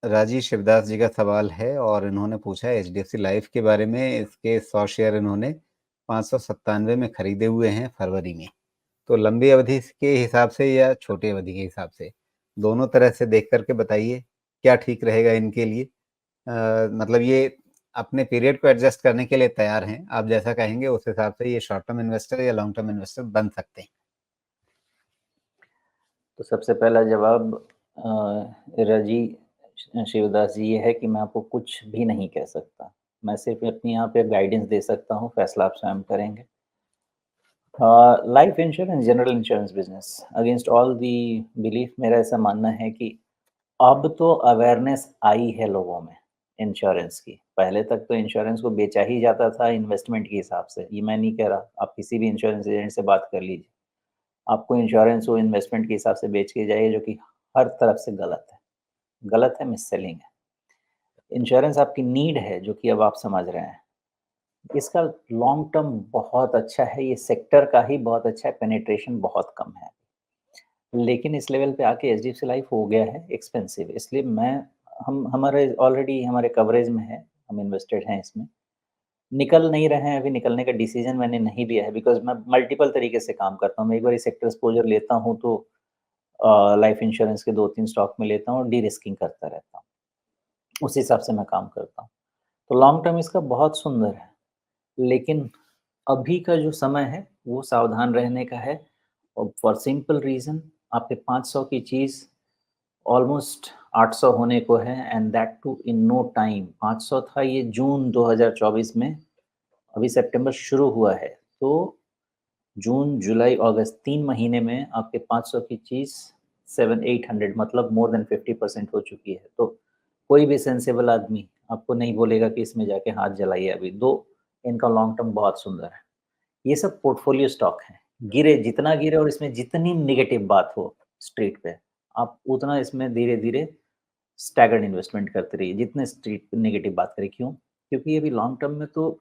राजीव शिवदास जी का सवाल है और इन्होंने पूछा है एचडीएफसी लाइफ के बारे में। इसके 100 शेयर इन्होंने 597 में खरीदे हुए हैं फरवरी में। तो लंबी अवधि के हिसाब से या छोटी अवधि के हिसाब से, दोनों तरह से देख करके बताइए क्या ठीक रहेगा इनके लिए। मतलब ये अपने पीरियड को एडजस्ट करने के लिए तैयार हैं। आप जैसा कहेंगे उस हिसाब से ये शॉर्ट टर्म इन्वेस्टर या लॉन्ग टर्म इन्वेस्टर बन सकते हैं। तो सबसे पहला जवाब रजी शिवदास जी ये है कि मैं आपको कुछ भी नहीं कह सकता। मैं सिर्फ अपनी यहाँ पे गाइडेंस दे सकता हूँ, फैसला आप स्वयं करेंगे। Life insurance, general insurance business against all the belief, मेरा ऐसा मानना है कि अब तो अवेयरनेस आई है लोगों में इंश्योरेंस की। पहले तक तो इंश्योरेंस को बेचा ही जाता था इन्वेस्टमेंट के हिसाब से। ये मैं नहीं कह रहा, आप किसी भी इंश्योरेंस एजेंट से बात कर लीजिए, आपको इंश्योरेंस वो इन्वेस्टमेंट के हिसाब से बेच के जाइए, जो कि हर तरफ से गलत है। गलत है, मिस सेलिंग है। इंश्योरेंस आपकी नीड है, जो कि अब आप समझ रहे हैं। इसका लॉन्ग टर्म बहुत अच्छा है, ये सेक्टर का ही बहुत अच्छा है, पेनिट्रेशन बहुत कम है। लेकिन इस लेवल पे आके एचडीएफसी लाइफ हो गया है एक्सपेंसिव, इसलिए मैं हम हमारे ऑलरेडी हमारे कवरेज में है, हम इन्वेस्टेड हैं इसमें। निकल नहीं रहे हैं, अभी निकलने का डिसीजन मैंने नहीं लिया है, बिकॉज़ मैं मल्टीपल तरीके से काम करता हूँ। मैं एक बार सेक्टर एक्सपोज़र लेता हूँ तो लाइफ इंश्योरेंस के 2-3 स्टॉक में लेता हूँ और डी-रिस्किंग करता रहता हूँ। उस हिसाब से मैं काम करता हूँ। तो लॉन्ग टर्म इसका बहुत सुंदर है, लेकिन अभी का जो समय है वो सावधान रहने का है। और फॉर सिंपल रीज़न, आपके 500 की चीज़ ऑलमोस्ट 800 होने को है, and that too in no time. 500 था ये जून 2024 में, अभी सितंबर शुरू हुआ है, तो जून, जुलाई, अगस्त 3 महीने में आपके 500 की चीज़ 700-800 मतलब मोर देन 50% हो चुकी है। तो कोई भी सेंसिबल आदमी आपको नहीं बोलेगा कि इसमें जाके हाथ जलाइए अभी। दो, इनका लॉन्ग टर्म बहुत सुंदर है। ये सब पोर्टफोलियो स्टॉक हैं। गिरे जितना गिरे और इसमें जितनी नेगेटिव बात हो स्ट्रीट पे, आप उतना इसमें धीरे-धीरे स्टैगर्ड इन्वेस्टमेंट करते रहिए। जितने स्ट्रीट पे नेगेटिव बात करें, क्यों? क्योंकि अभी लॉन्ग टर्म में तो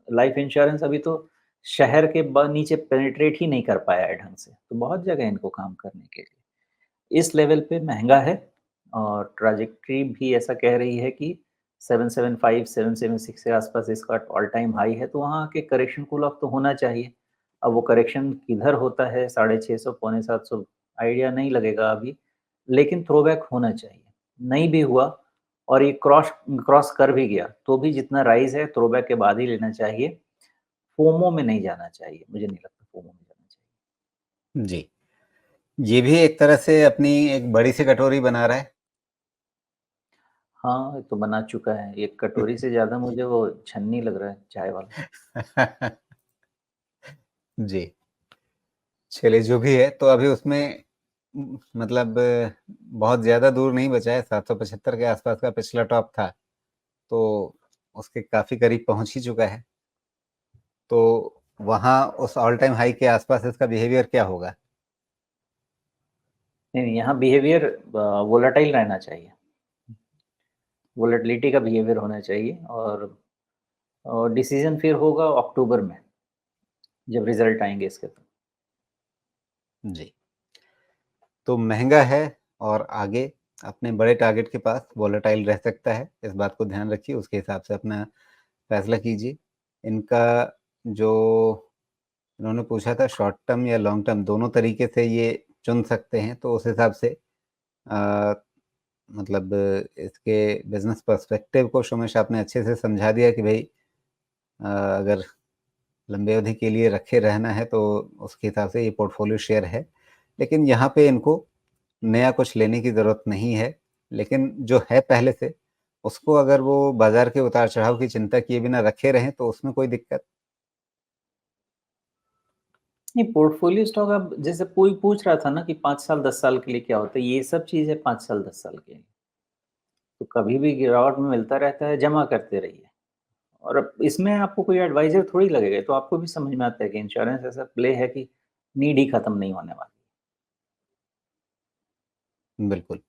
लाइफ इंश्योरेंस अभी तो शहर के नीचे पेनिट्रेट ही नहीं कर पाया है ढंग से, तो बहुत जगह है इनको काम करने के लिए। इस लेवल पे महंगा है, और ट्रैजेक्टरी भी ऐसा कह रही है कि 775 776 के आसपास इसका ऑल टाइम हाई है, तो वहाँ के करेक्शन कूल ऑफ तो होना चाहिए। अब वो करेक्शन किधर होता है, 650 पौने 700, आइडिया नहीं लगेगा अभी, लेकिन थ्रोबैक होना चाहिए। नहीं भी हुआ और ये क्रॉस क्रॉस कर भी गया, तो भी जितना राइज है थ्रोबैक के बाद ही लेना चाहिए। फोमो में नहीं जाना चाहिए, मुझे नहीं लगता फोमो में जाना चाहिए। जी, ये भी एक तरह से अपनी एक बड़ी सी कटोरी बना रहा है। हाँ, ये तो बना चुका है। एक कटोरी से ज़्यादा मुझे वो छन्नी लग रहा है, चाय वाला। जी, चलिए जो भी है, तो अभी उसमें मतलब बहुत ज़्यादा दूर नहीं बचा है। 775 के आसपास का पिछला टॉप था, तो उसके काफ़ी करीब पहुँच ही चुका है। तो वहाँ उस ऑल टाइम हाई के आसपास इसका बिहेवियर क्या होगा? नहीं, यहाँ बिहेवियर वोलेटाइल रहना चाहिए। वोलेटिलिटी का बिहेवियर होना चाहिए, और डिसीजन फिर होगा अक्टूबर में, जब रिजल्ट आएंगे इसके तो। जी, तो महँगा है और आगे अपने बड़े टारगेट के पास वोलेटाइल रह सकता है। इस बात को ध्यान रखिए, उसके हिसाब से अपना फैसला कीजिए। इनका जो इन्होंने पूछा था शॉर्ट टर्म या लॉन्ग टर्म, दोनों तरीके से ये चुन सकते हैं। तो उस हिसाब से अ, मतलब इसके बिज़नेस पर्सपेक्टिव को शोमेश आपने अच्छे से समझा दिया कि भई अगर लंबी अवधि के लिए रखे रहना है तो उसके हिसाब से ये पोर्टफोलियो शेयर है। लेकिन यहाँ पे इनको नया कुछ लेने की ज़रूरत नहीं है। लेकिन जो है पहले से, उसको अगर वो बाज़ार के उतार-चढ़ाव की चिंता किए बिना रखे रहें तो उसमें कोई दिक्कत। नहीं, पोर्टफोलियो स्टॉक, अब जैसे कोई पूछ रहा था ना कि 5 साल 10 साल के लिए क्या होता है, ये सब चीज़ है 5 साल 10 साल के लिए। तो कभी भी गिरावट में मिलता रहता है, जमा करते रहिए। और अब इसमें आपको कोई एडवाइज़र थोड़ी लगेगा, तो आपको भी समझ में आता है कि इंश्योरेंस ऐसा प्ले है कि नीड ही खत्म नहीं होने वाली। बिल्कुल।